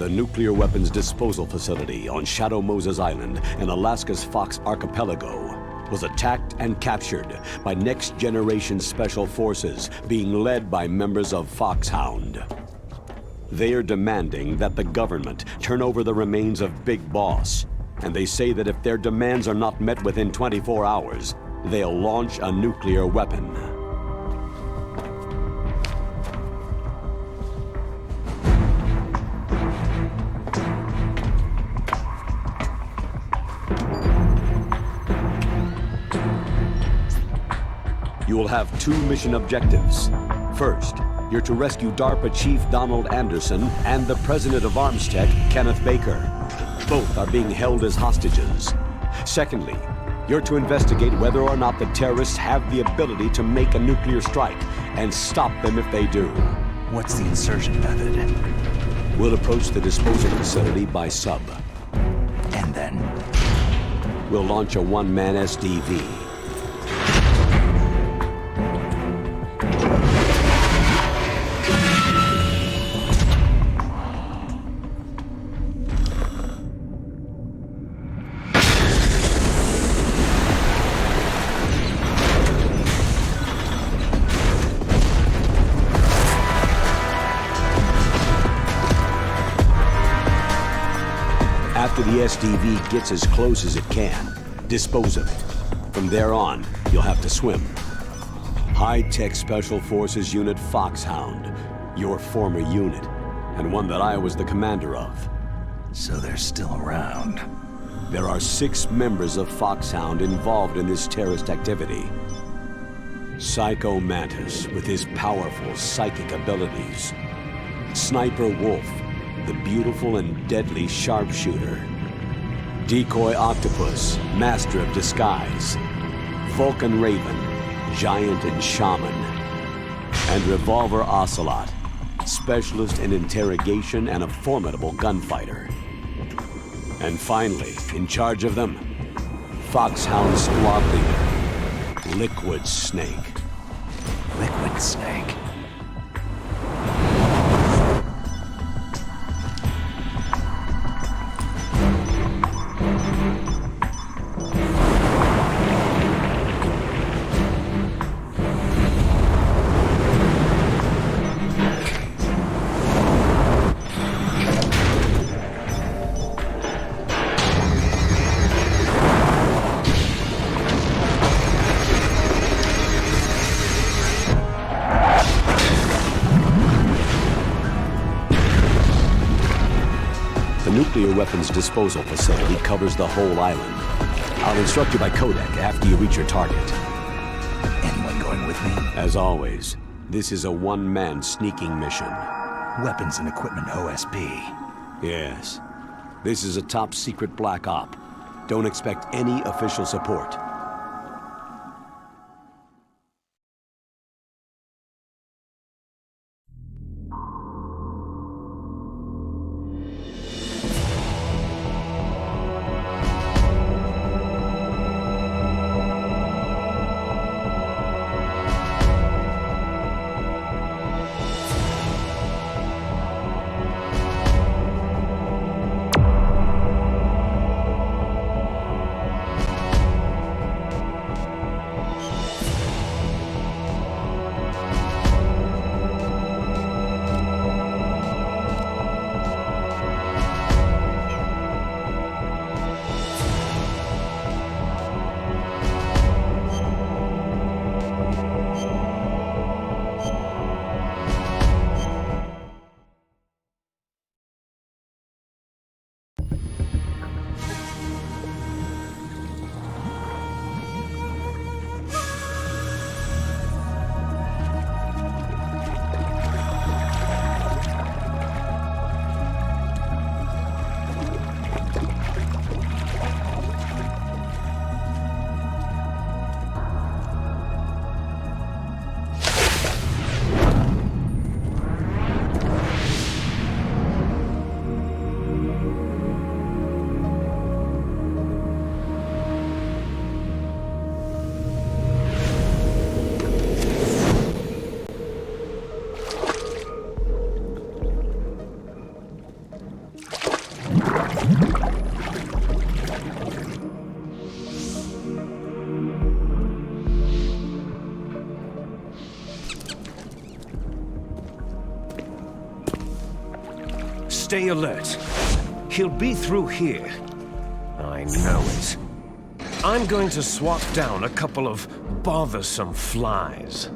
The nuclear weapons disposal facility on Shadow Moses Island in Alaska's Fox Archipelago was attacked and captured by next-generation special forces being led by members of Foxhound. They are demanding that the government turn over the remains of Big Boss, and they say that if their demands are not met within 24 hours, they'll launch a nuclear weapon. You will have two mission objectives. First, you're to rescue DARPA Chief Donald Anderson and the President of Armstech, Kenneth Baker. Both are being held as hostages. Secondly, you're to investigate whether or not the terrorists have the ability to make a nuclear strike and stop them if they do. What's the insertion method? We'll approach the disposal facility by sub. And then? We'll launch a one-man SDV. After the SDV gets as close as it can, dispose of it. From there on, you'll have to swim. High-Tech Special Forces Unit Foxhound, your former unit, and one that I was the commander of. So they're still around. There are 6 members of Foxhound involved in this terrorist activity. Psycho Mantis, with his powerful psychic abilities. Sniper Wolf, the beautiful and deadly sharpshooter. Decoy Octopus, master of disguise. Vulcan Raven, giant and shaman. And Revolver Ocelot, specialist in interrogation and a formidable gunfighter. And finally, in charge of them, Foxhound squad leader, Liquid Snake. Liquid Snake. The nuclear weapons disposal facility covers the whole island. I'll instruct you by codec after you reach your target. Anyone going with me? As always, this is a one-man sneaking mission. Weapons and equipment OSP. Yes. This is a top-secret black op. Don't expect any official support. Stay alert. He'll be through here. I know it. I'm going to swat down a couple of bothersome flies.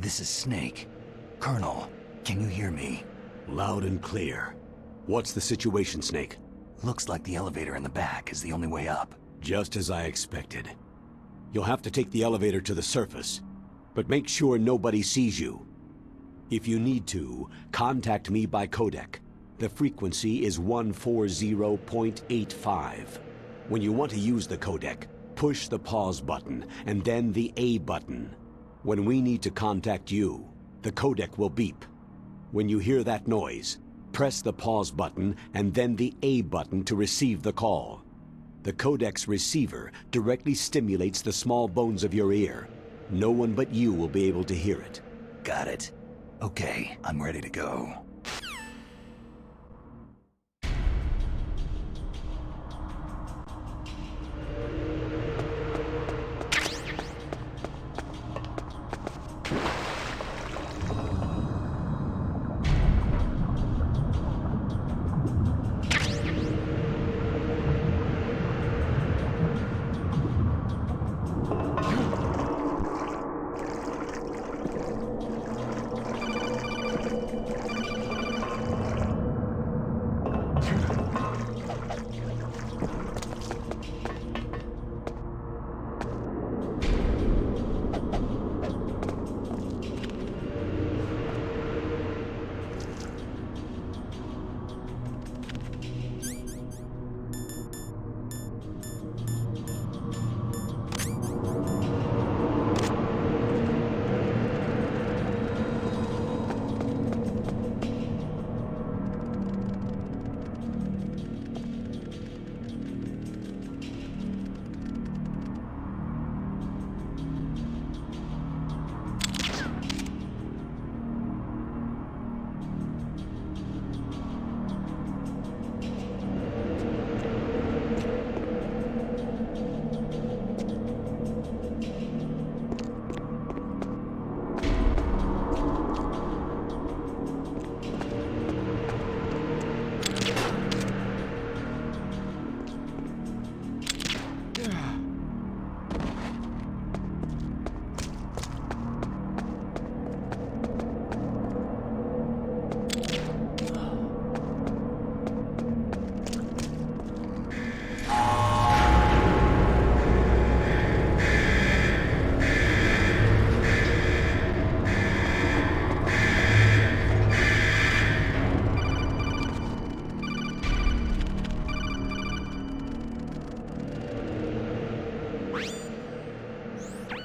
This is Snake. Colonel, can you hear me? Loud and clear. What's the situation, Snake? Looks like the elevator in the back is the only way up. Just as I expected. You'll have to take the elevator to the surface, but make sure nobody sees you. If you need to, contact me by codec. The frequency is 140.85. When you want to use the codec, push the pause button and then the A button. When we need to contact you, the codec will beep. When you hear that noise, press the pause button and then the A button to receive the call. The codec's receiver directly stimulates the small bones of your ear. No one but you will be able to hear it. Got it. Okay, I'm ready to go.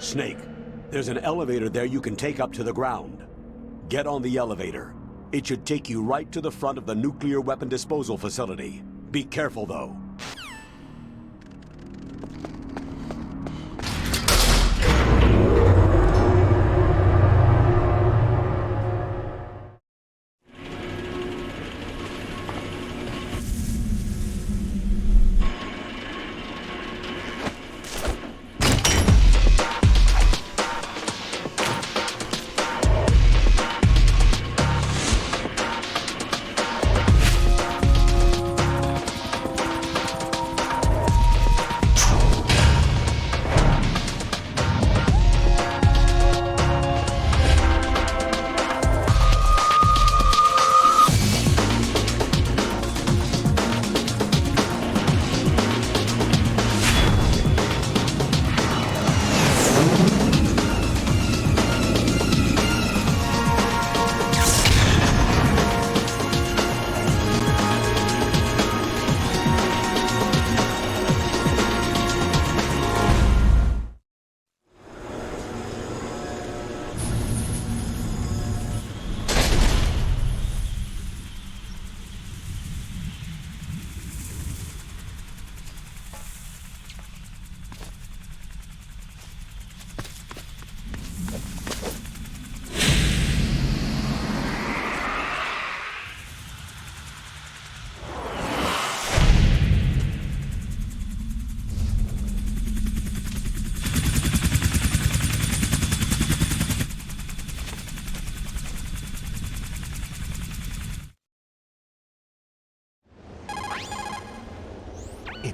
Snake, there's an elevator there you can take up to the ground. Get on the elevator. It should take you right to the front of the nuclear weapon disposal facility. Be careful, though.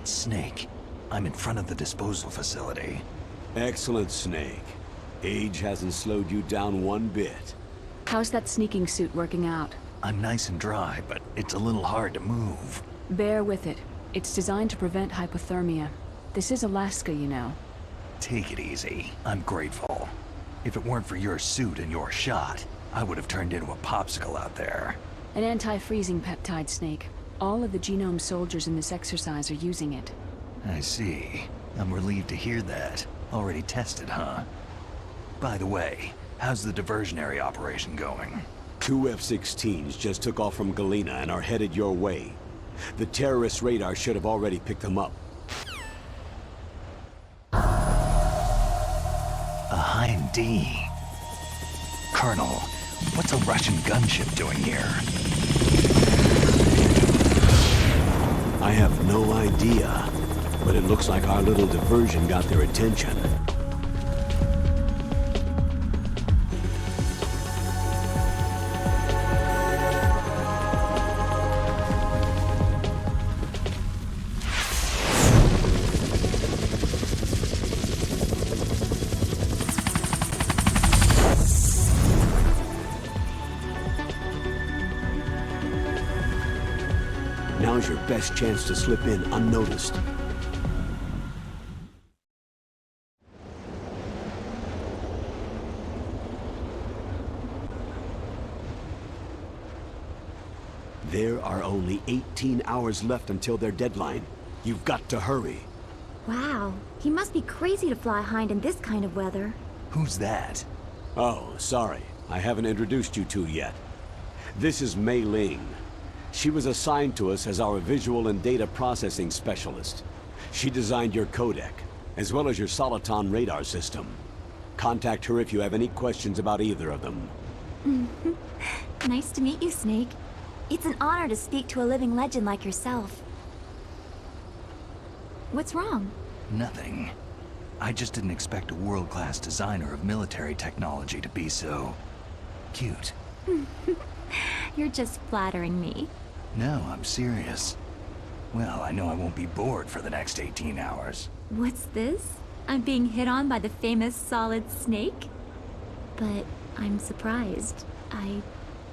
Snake, I'm in front of the disposal facility. Excellent, Snake. Age hasn't slowed you down one bit. How's that sneaking suit working out? I'm nice and dry, but it's a little hard to move. Bear with it. It's designed to prevent hypothermia. This is Alaska, you know. Take it easy. I'm grateful. If it weren't for your suit and your shot, I would have turned into a popsicle out there. An anti-freezing peptide, Snake. All of the genome soldiers in this exercise are using it. I see. I'm relieved to hear that. Already tested, huh? By the way, how's the diversionary operation going? 2 F-16s just took off from Galena and are headed your way. The terrorist radar should have already picked them up. A Hind D. Colonel, what's a Russian gunship doing here? I have no idea, but it looks like our little diversion got their attention. Now's your best chance to slip in unnoticed. There are only 18 hours left until their deadline. You've got to hurry. Wow, he must be crazy to fly Hind in this kind of weather. Who's that? Oh, sorry. I haven't introduced you two yet. This is Mei Ling. She was assigned to us as our visual and data processing specialist. She designed your codec, as well as your Soliton radar system. Contact her if you have any questions about either of them. Nice to meet you, Snake. It's an honor to speak to a living legend like yourself. What's wrong? Nothing. I just didn't expect a world-class designer of military technology to be so... cute. You're just flattering me. No, I'm serious. Well, I know I won't be bored for the next 18 hours. What's this? I'm being hit on by the famous Solid Snake? But I'm surprised. I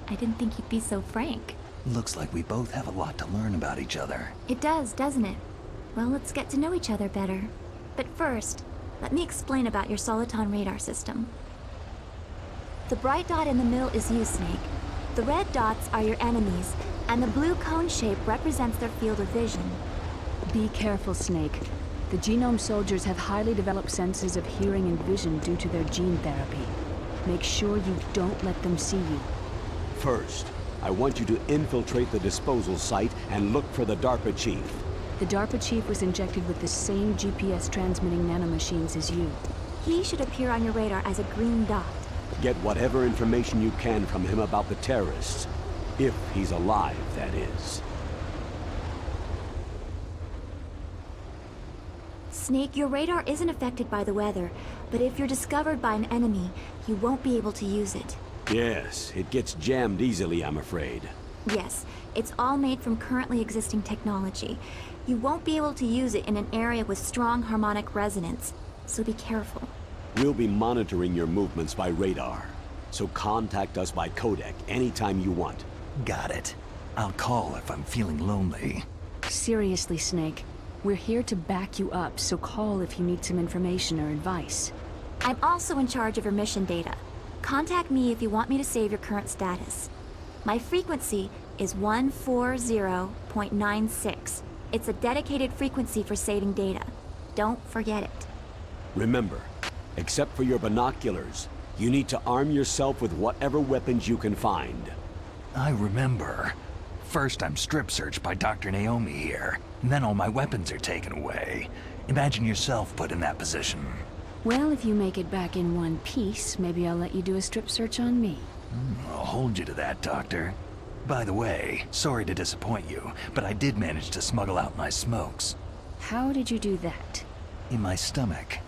didn't think you'd be so frank. Looks like we both have a lot to learn about each other. It does, doesn't it? Well, let's get to know each other better. But first, let me explain about your Soliton radar system. The bright dot in the middle is you, Snake. The red dots are your enemies, and the blue cone shape represents their field of vision. Be careful, Snake. The genome soldiers have highly developed senses of hearing and vision due to their gene therapy. Make sure you don't let them see you. First, I want you to infiltrate the disposal site and look for the DARPA chief. The DARPA chief was injected with the same GPS transmitting nanomachines as you. He should appear on your radar as a green dot. Get whatever information you can from him about the terrorists. If he's alive, that is. Snake, your radar isn't affected by the weather, but if you're discovered by an enemy, you won't be able to use it. Yes, it gets jammed easily, I'm afraid. Yes, it's all made from currently existing technology. You won't be able to use it in an area with strong harmonic resonance, so be careful. We'll be monitoring your movements by radar, so contact us by codec anytime you want. Got it. I'll call if I'm feeling lonely. Seriously, Snake. We're here to back you up, so call if you need some information or advice. I'm also in charge of your mission data. Contact me if you want me to save your current status. My frequency is 140.96. It's a dedicated frequency for saving data. Don't forget it. Remember, except for your binoculars, you need to arm yourself with whatever weapons you can find. I remember. First I'm strip searched by Dr. Naomi here, and then all my weapons are taken away. Imagine yourself put in that position. Well, if you make it back in one piece, maybe I'll let you do a strip search on me. I'll hold you to that, Doctor. By the way, sorry to disappoint you, but I did manage to smuggle out my smokes. How did you do that? In my stomach.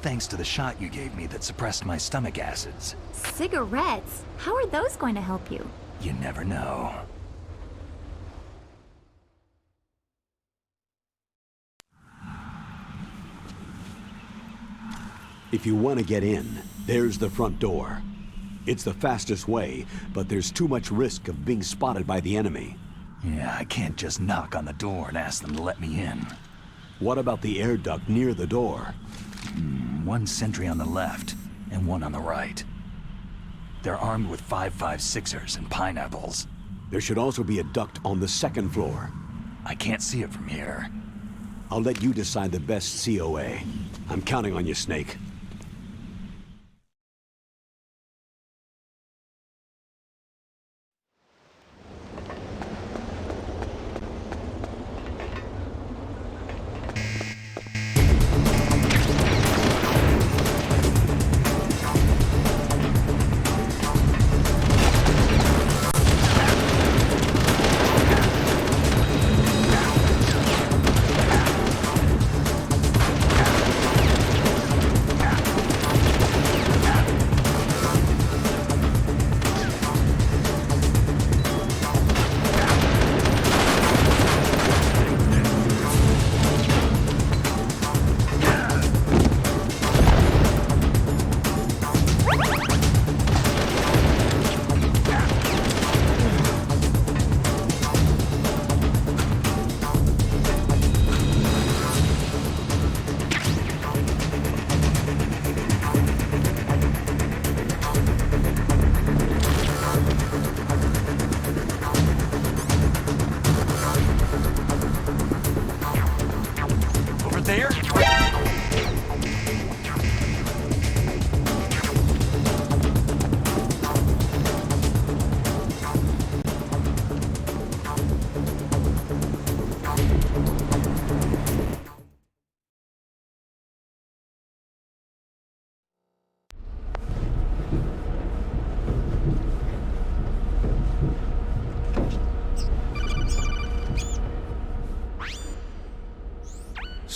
Thanks to the shot you gave me that suppressed my stomach acids. Cigarettes? How are those going to help you? You never know. If you want to get in, there's the front door. It's the fastest way, but there's too much risk of being spotted by the enemy. Yeah, I can't just knock on the door and ask them to let me in. What about the air duct near the door? One sentry on the left, and one on the right. They're armed with 5.56ers and pineapples. There should also be a duct on the second floor. I can't see it from here. I'll let you decide the best COA. I'm counting on you, Snake. There?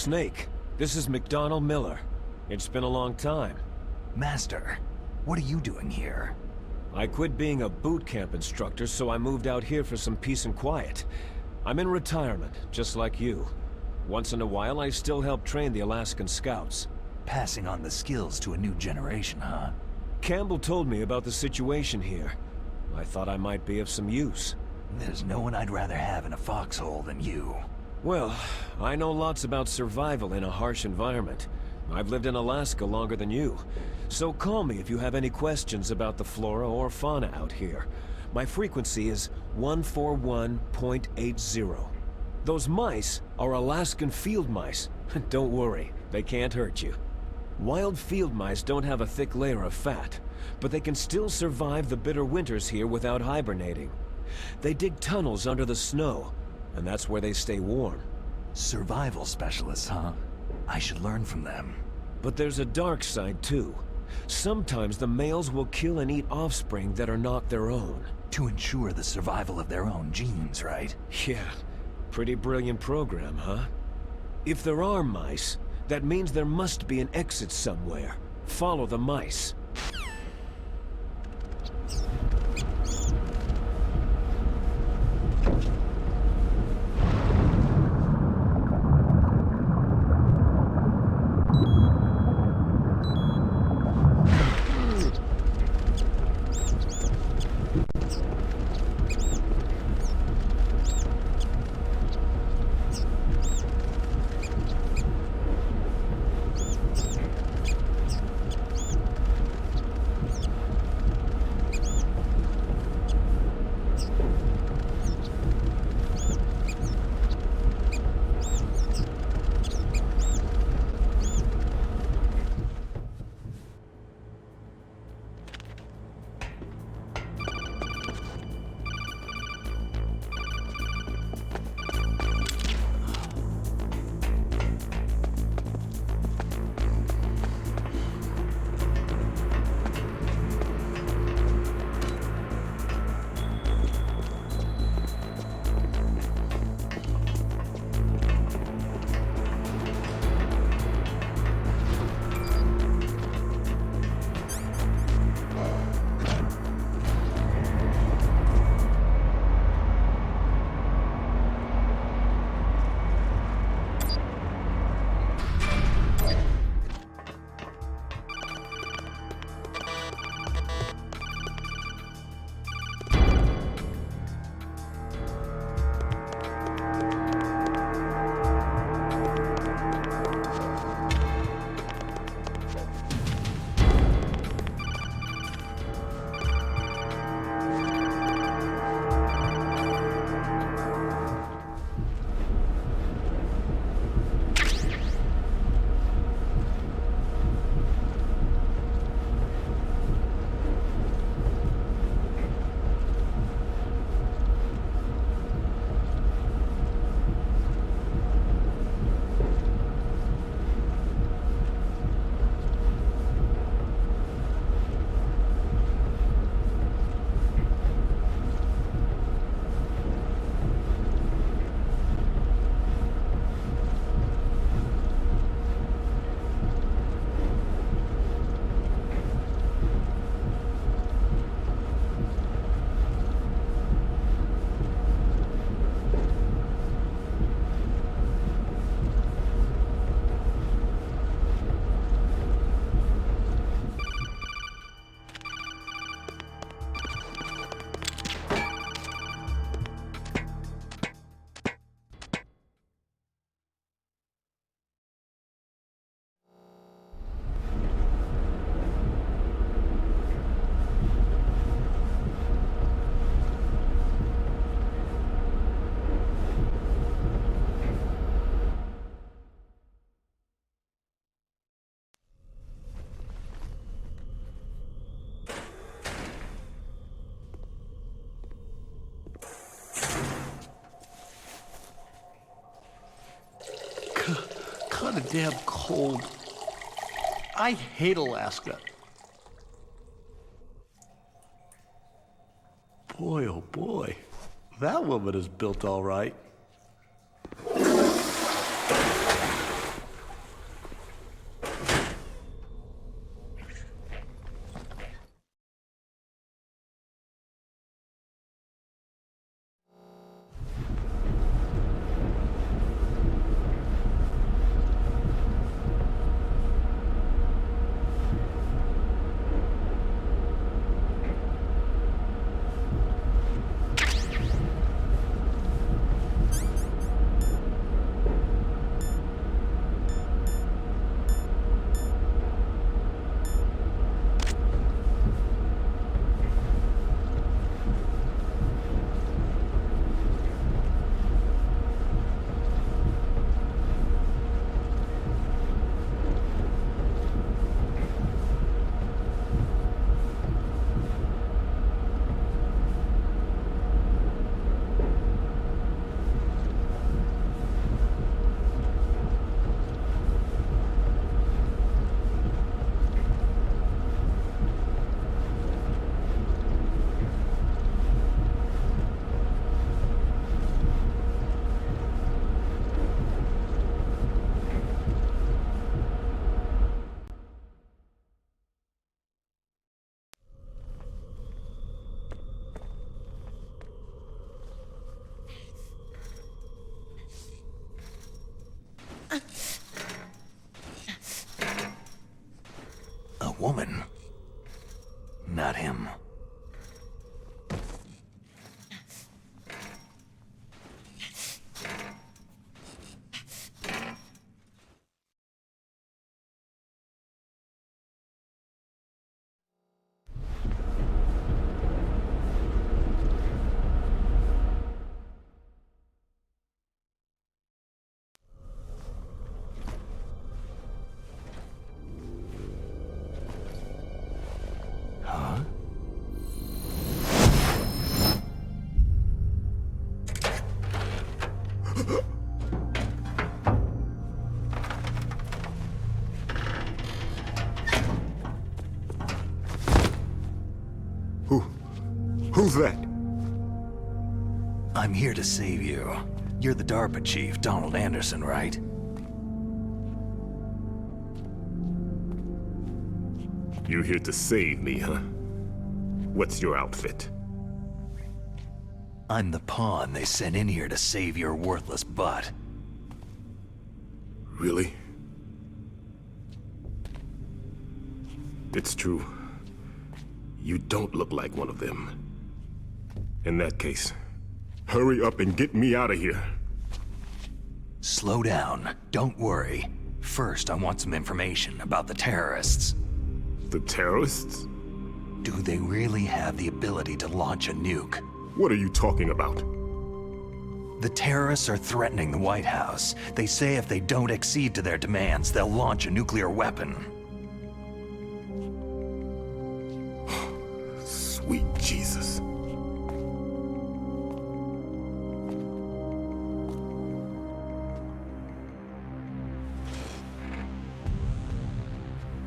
Snake, this is McDonald Miller. It's been a long time. Master, what are you doing here? I quit being a boot camp instructor, so I moved out here for some peace and quiet. I'm in retirement, just like you. Once in a while, I still help train the Alaskan Scouts. Passing on the skills to a new generation, huh? Campbell told me about the situation here. I thought I might be of some use. There's no one I'd rather have in a foxhole than you. Well, I know lots about survival in a harsh environment. I've lived in Alaska longer than you. So call me if you have any questions about the flora or fauna out here. My frequency is 141.80. Those mice are Alaskan field mice. Don't worry, they can't hurt you. Wild field mice don't have a thick layer of fat, but they can still survive the bitter winters here without hibernating. They dig tunnels under the snow, and that's where they stay warm. Survival specialists, huh? I should learn from them. But there's a dark side, too. Sometimes the males will kill and eat offspring that are not their own. To ensure the survival of their own genes, right? Yeah, pretty brilliant program, huh? If there are mice, that means there must be an exit somewhere. Follow the mice. damn cold. I hate Alaska. Boy, oh boy. That woman is built all right. A woman. Not him. Who's that? I'm here to save you. You're the DARPA chief, Donald Anderson, right? You're here to save me, huh? What's your outfit? I'm the pawn they sent in here to save your worthless butt. Really? It's true. You don't look like one of them. In that case, hurry up and get me out of here. Slow down. Don't worry. First, I want some information about the terrorists. The terrorists? Do they really have the ability to launch a nuke? What are you talking about? The terrorists are threatening the White House. They say if they don't accede to their demands, they'll launch a nuclear weapon. Sweet Jesus.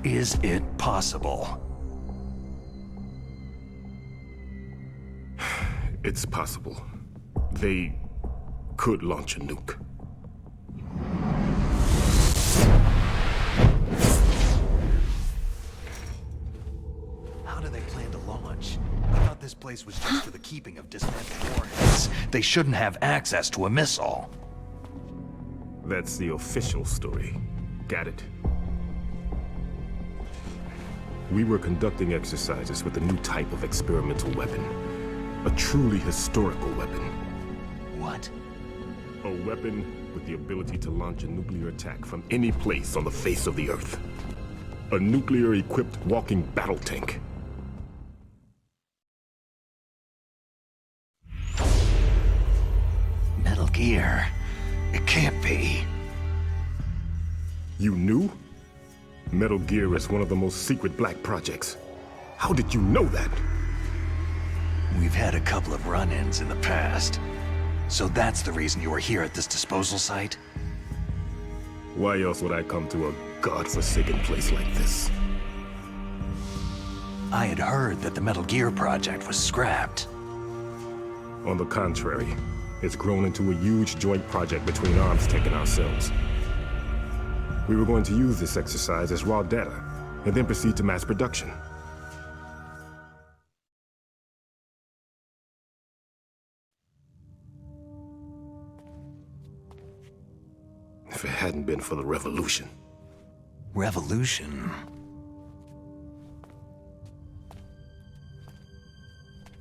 Is it possible? It's possible. They could launch a nuke. How do they plan to launch? I thought this place was just for the keeping of dismantled warheads. They shouldn't have access to a missile. That's the official story. Got it? We were conducting exercises with a new type of experimental weapon. A truly historical weapon. What? A weapon with the ability to launch a nuclear attack from any place on the face of the Earth. A nuclear-equipped walking battle tank. Metal Gear. It can't be. You knew? Metal Gear is one of the most secret black projects. How did you know that? We've had a couple of run-ins in the past. So that's the reason you were here at this disposal site? Why else would I come to a godforsaken place like this? I had heard that the Metal Gear project was scrapped. On the contrary, it's grown into a huge joint project between ArmsTech and ourselves. We were going to use this exercise as raw data, and then proceed to mass production. If it hadn't been for the revolution. Revolution?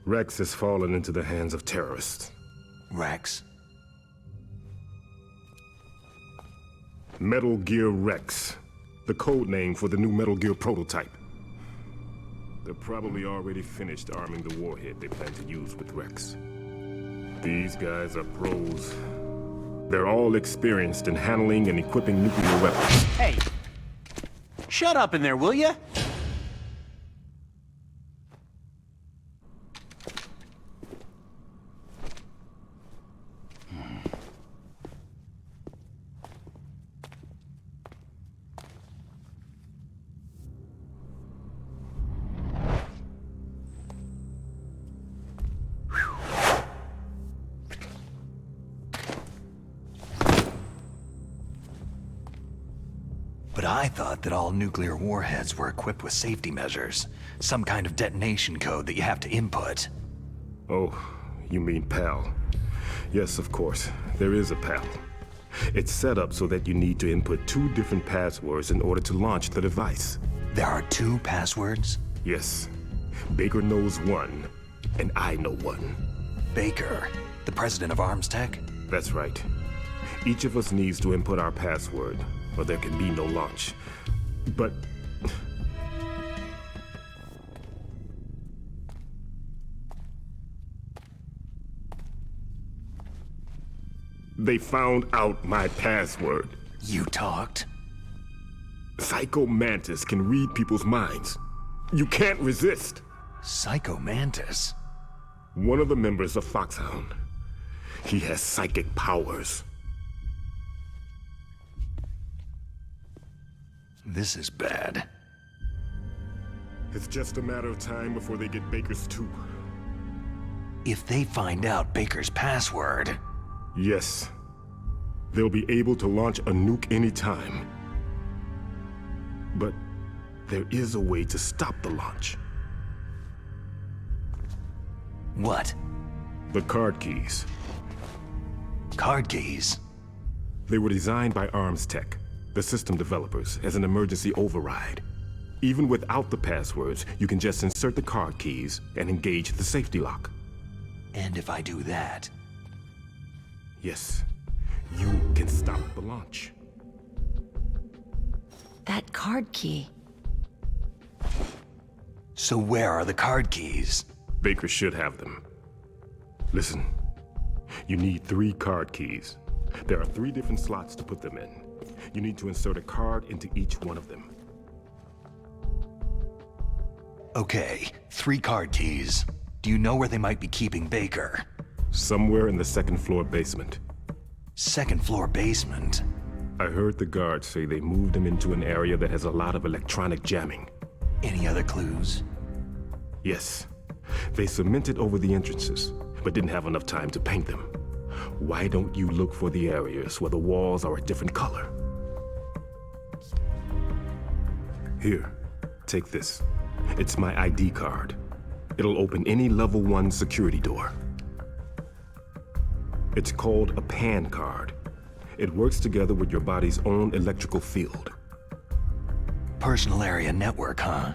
Rex has fallen into the hands of terrorists. Rex? Metal Gear Rex, the code name for the new Metal Gear prototype. They're probably already finished arming the warhead they plan to use with Rex. These guys are pros. They're all experienced in handling and equipping nuclear weapons. Hey! Shut up in there, will ya? But I thought that all nuclear warheads were equipped with safety measures. Some kind of detonation code that you have to input. Oh, you mean PAL. Yes, of course. There is a PAL. It's set up so that you need to input 2 different passwords in order to launch the device. There are 2 passwords? Yes. Baker knows one, and I know one. Baker, the president of ArmsTech? That's right. Each of us needs to input our password, or there can be no launch. But... they found out my password. You talked? Psycho Mantis can read people's minds. You can't resist. Psycho Mantis? One of the members of Foxhound. He has psychic powers. This is bad. It's just a matter of time before they get Baker's too. If they find out Baker's password... Yes. They'll be able to launch a nuke anytime. But there is a way to stop the launch. What? The card keys. Card keys? They were designed by ArmsTech, the system developers, as an emergency override. Even without the passwords, you can just insert the card keys and engage the safety lock. And if I do that... Yes, you can stop the launch. That card key. So where are the card keys? Baker should have them. Listen, you need 3 card keys. There are 3 different slots to put them in. You need to insert a card into each one of them. Okay, 3 card keys. Do you know where they might be keeping Baker? Somewhere in the 2nd floor basement. 2nd floor basement? I heard the guards say they moved him into an area that has a lot of electronic jamming. Any other clues? Yes. They cemented over the entrances, but didn't have enough time to paint them. Why don't you look for the areas where the walls are a different color? Here, take this. It's my ID card. It'll open any level 1 security door. It's called a PAN card. It works together with your body's own electrical field. Personal area network, huh?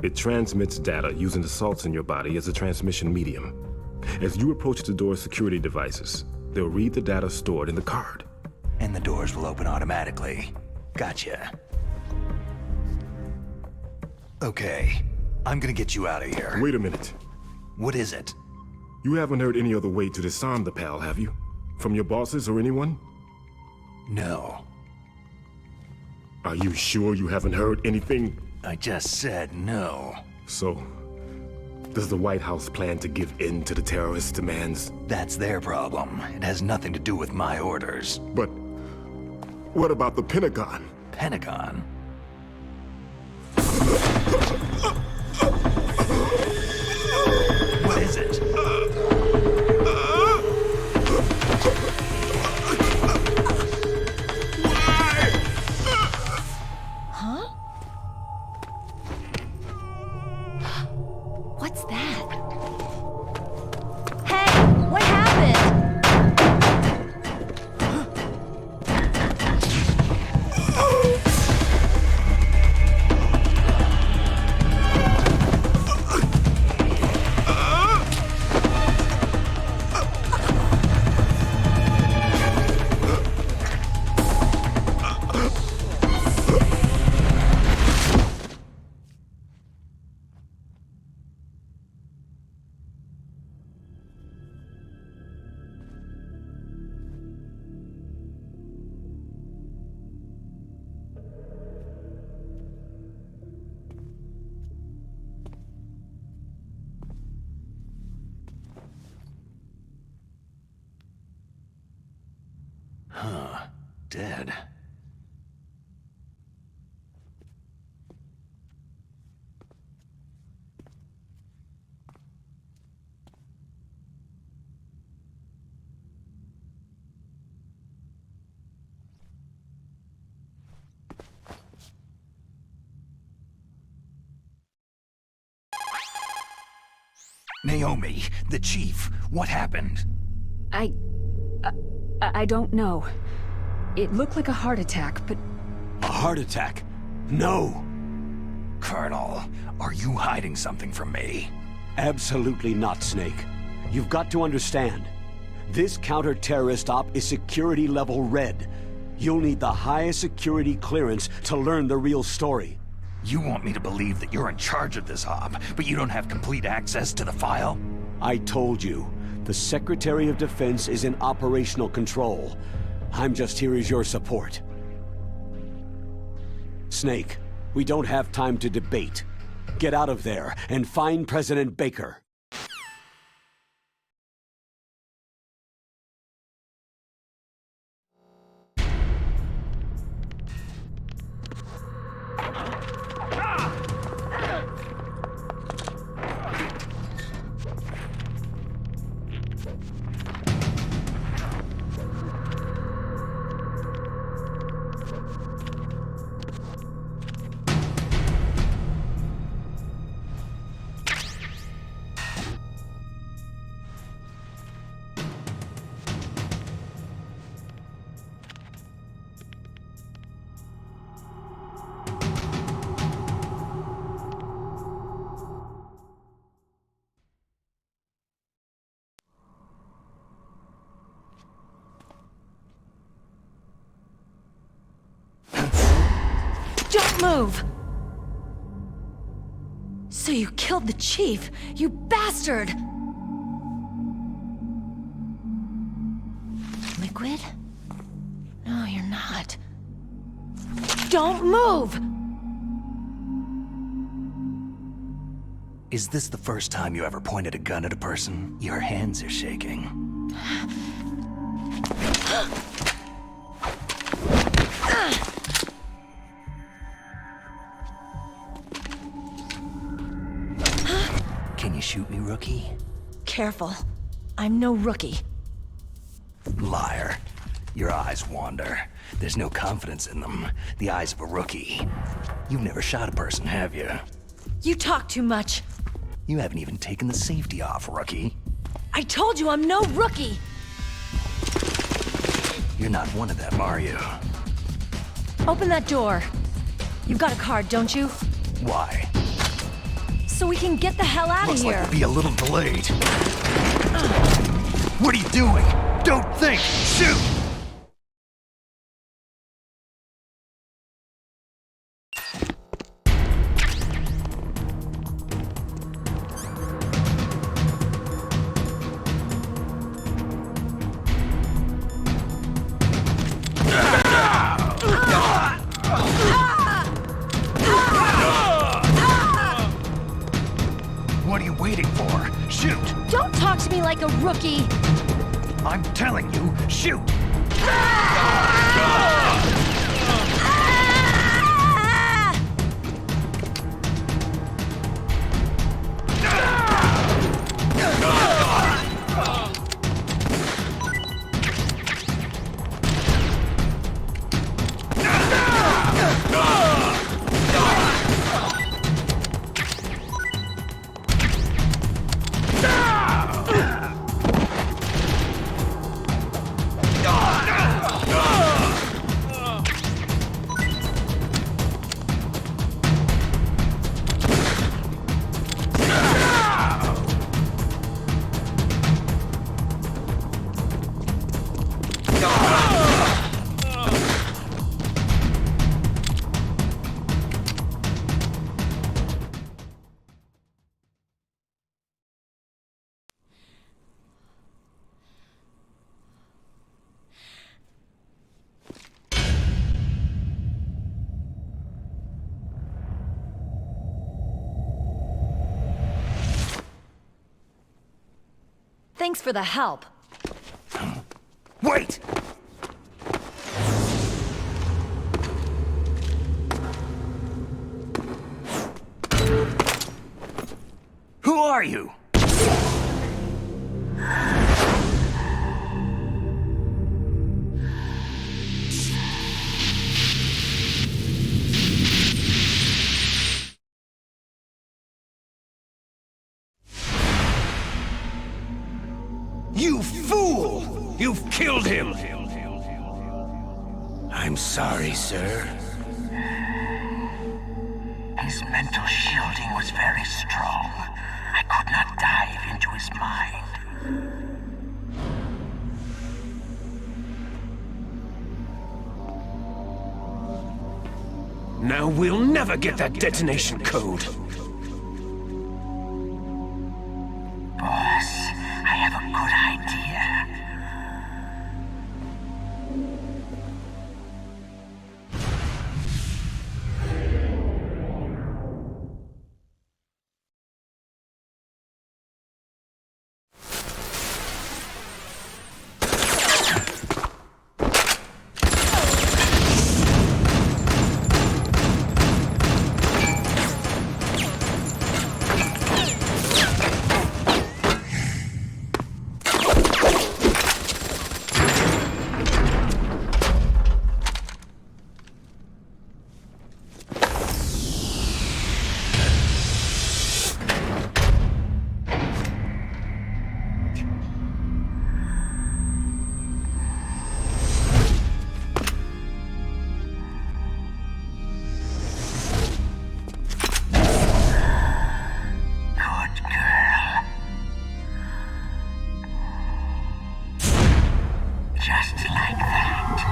It transmits data using the salts in your body as a transmission medium. As you approach the door's security devices, they'll read the data stored in the card. And the doors will open automatically. Gotcha. Okay, I'm gonna get you out of here. Wait a minute. What is it? You haven't heard any other way to disarm the PAL, have you? From your bosses or anyone? No. Are you sure you haven't heard anything? I just said no. So, does the White House plan to give in to the terrorists' demands? That's their problem. It has nothing to do with my orders. But What about the Pentagon? Pentagon? What is it? Huh? What's that? Hey, what happened? Huh. Dead. Naomi, the chief, what happened? I don't know. It looked like a heart attack, but... A heart attack? No! Colonel, are you hiding something from me? Absolutely not, Snake. You've got to understand. This counter-terrorist op is security level red. You'll need the highest security clearance to learn the real story. You want me to believe that you're in charge of this op, but you don't have complete access to the file? I told you. The Secretary of Defense is in operational control. I'm just here as your support. Snake, we don't have time to debate. Get out of there and find President Baker. Don't move! So you killed the chief, you bastard! Liquid? No, you're not. Don't move! Is this the first time you ever pointed a gun at a person? Your hands are shaking. Can you shoot me, rookie? Careful. I'm no rookie. Liar. Your eyes wander. There's no confidence in them. The eyes of a rookie. You've never shot a person, have you? You talk too much. You haven't even taken the safety off, rookie. I told you I'm no rookie! You're not one of them, are you? Open that door. You've got a card, don't you? Why? So we can get the hell out of Looks here. like we'll be a little delayed. What are you doing? Don't think! Shoot! What are you waiting for? Shoot! Don't talk to me like a rookie! I'm telling you, shoot! Thanks for the help. Wait! Who are you? You fool! You've killed him! I'm sorry, sir. His mental shielding was very strong. I could not dive into his mind. Now we'll never get that detonation code. Boss, I have a good idea. Just like that.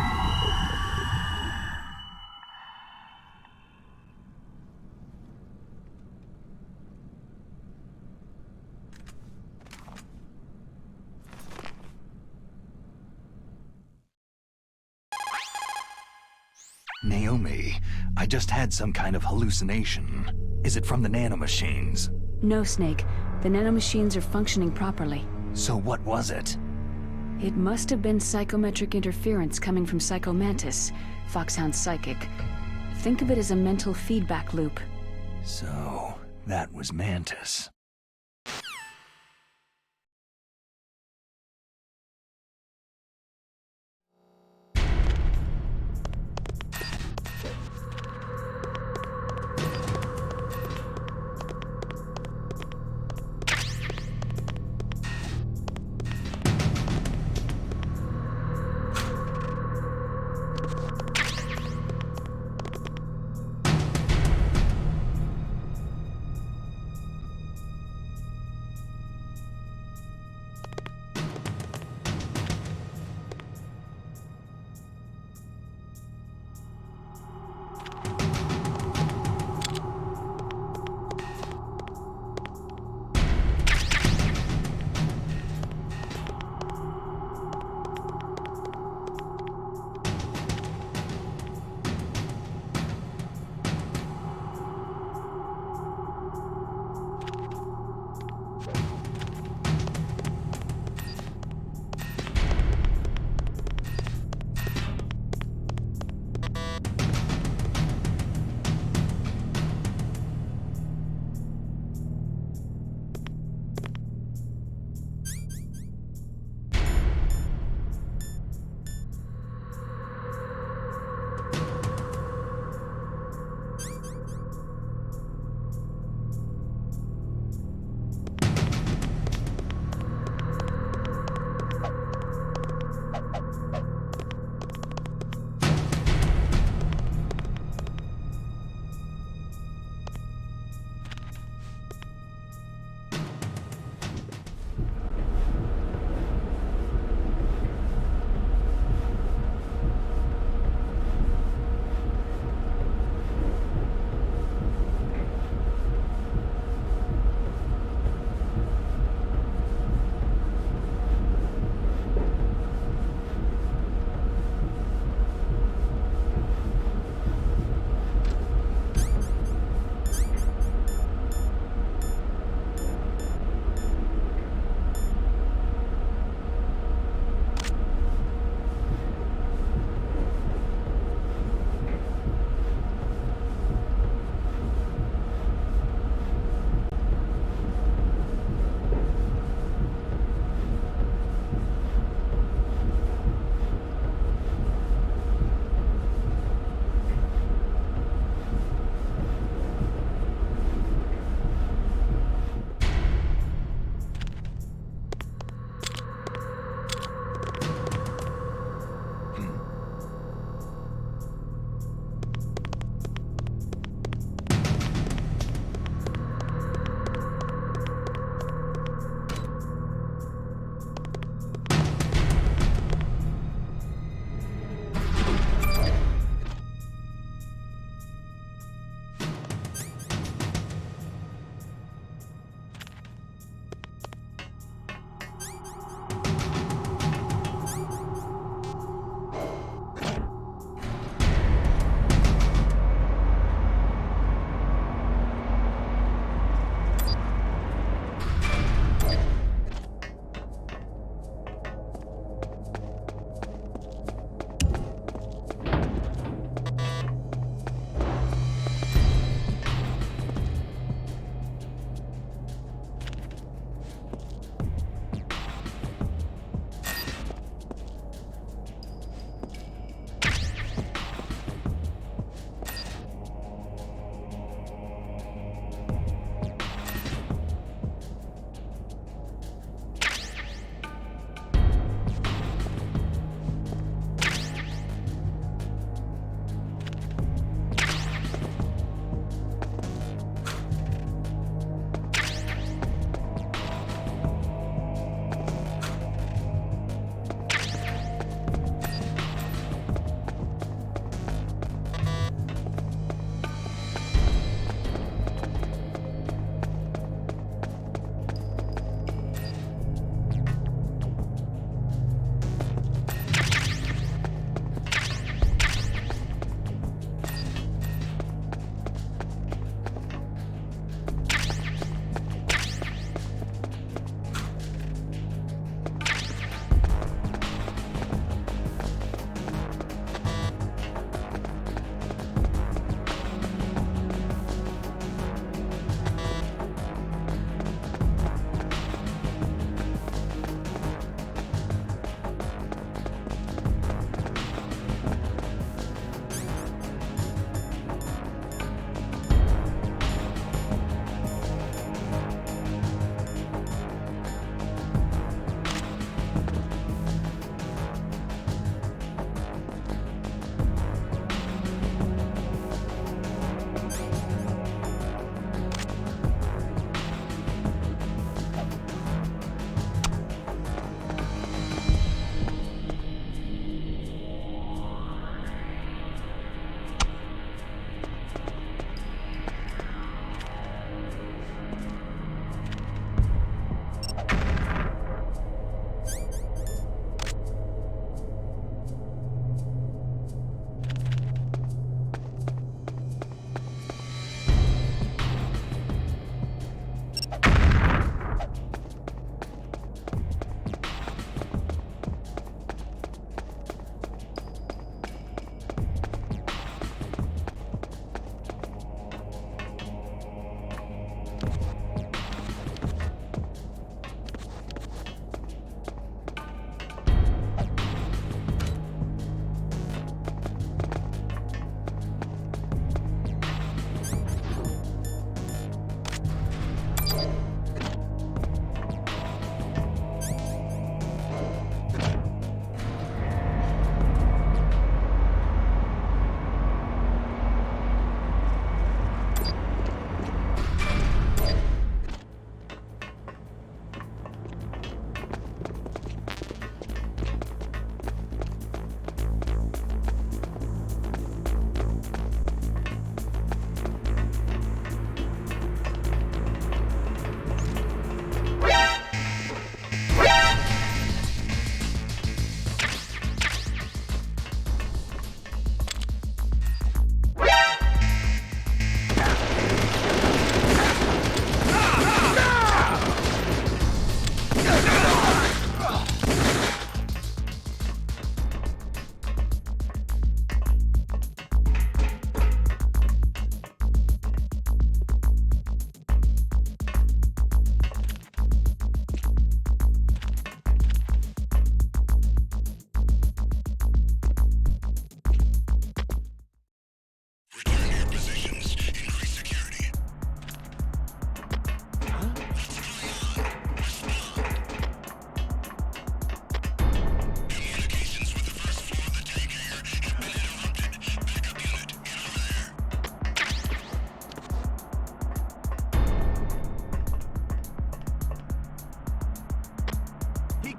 Naomi, I just had some kind of hallucination. Is it from the nanomachines? No, Snake. The nanomachines are functioning properly. So what was it? It must have been psychometric interference coming from Psycho Mantis, Foxhound's psychic. Think of it as a mental feedback loop. So, that was Mantis.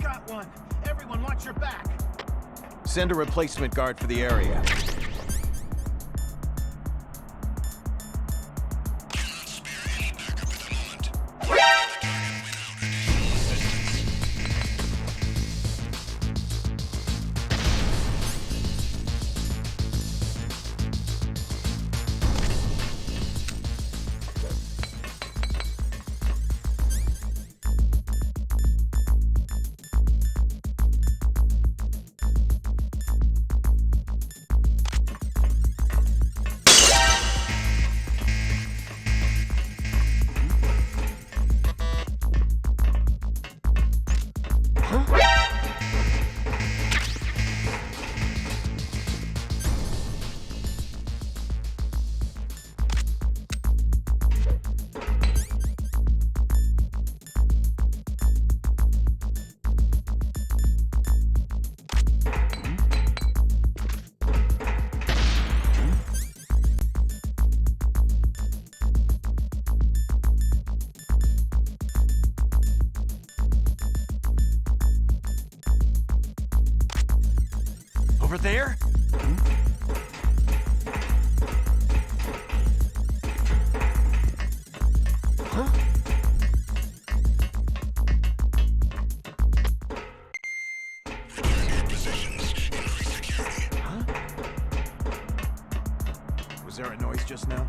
got one. Everyone watch your back. Send a replacement guard for the area. Over there? Was there a noise just now?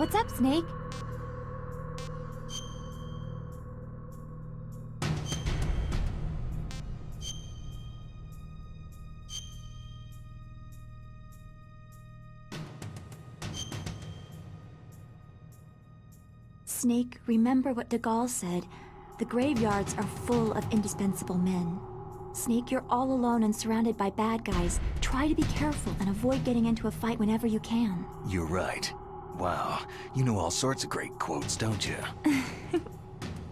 What's up, Snake? Snake, remember what de Gaulle said. The graveyards are full of indispensable men. Snake, you're all alone and surrounded by bad guys. Try to be careful and avoid getting into a fight whenever you can. You're right. Wow, you know all sorts of great quotes, don't you?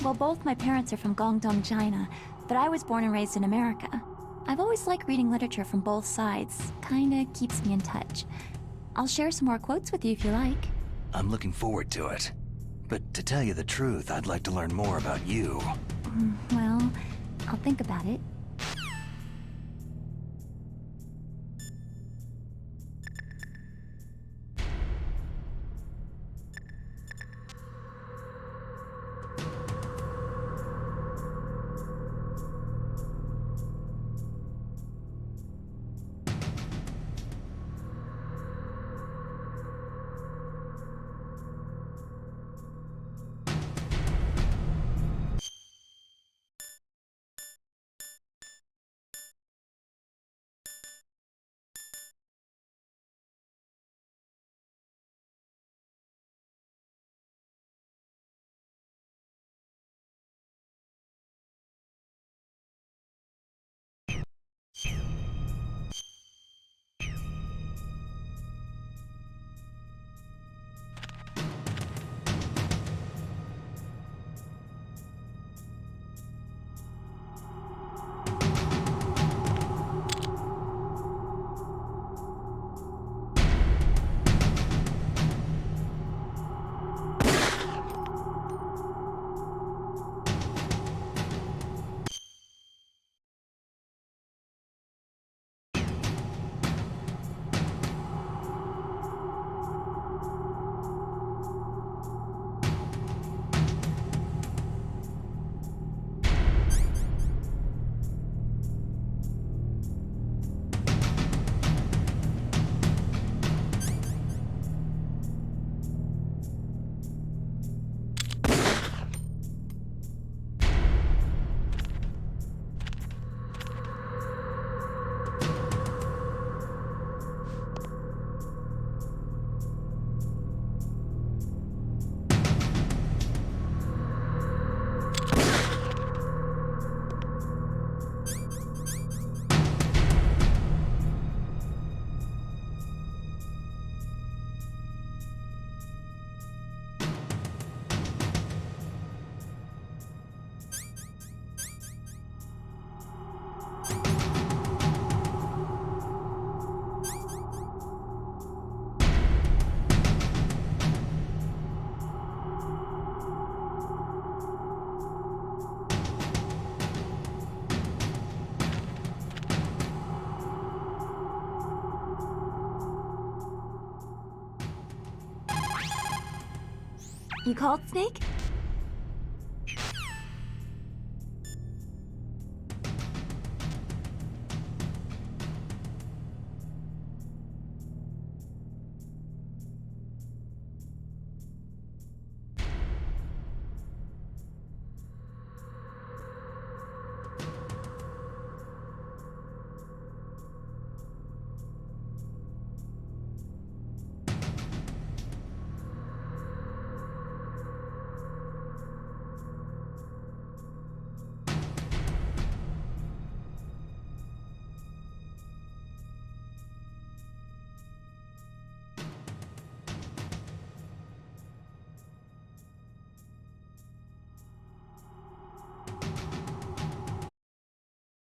Well, both my parents are from Guangdong, China, but I was born and raised in America. I've always liked reading literature from both sides. Kinda keeps me in touch. I'll share some more quotes with you if you like. I'm looking forward to it. But to tell you the truth, I'd like to learn more about you. Well, I'll think about it. You called, Snake?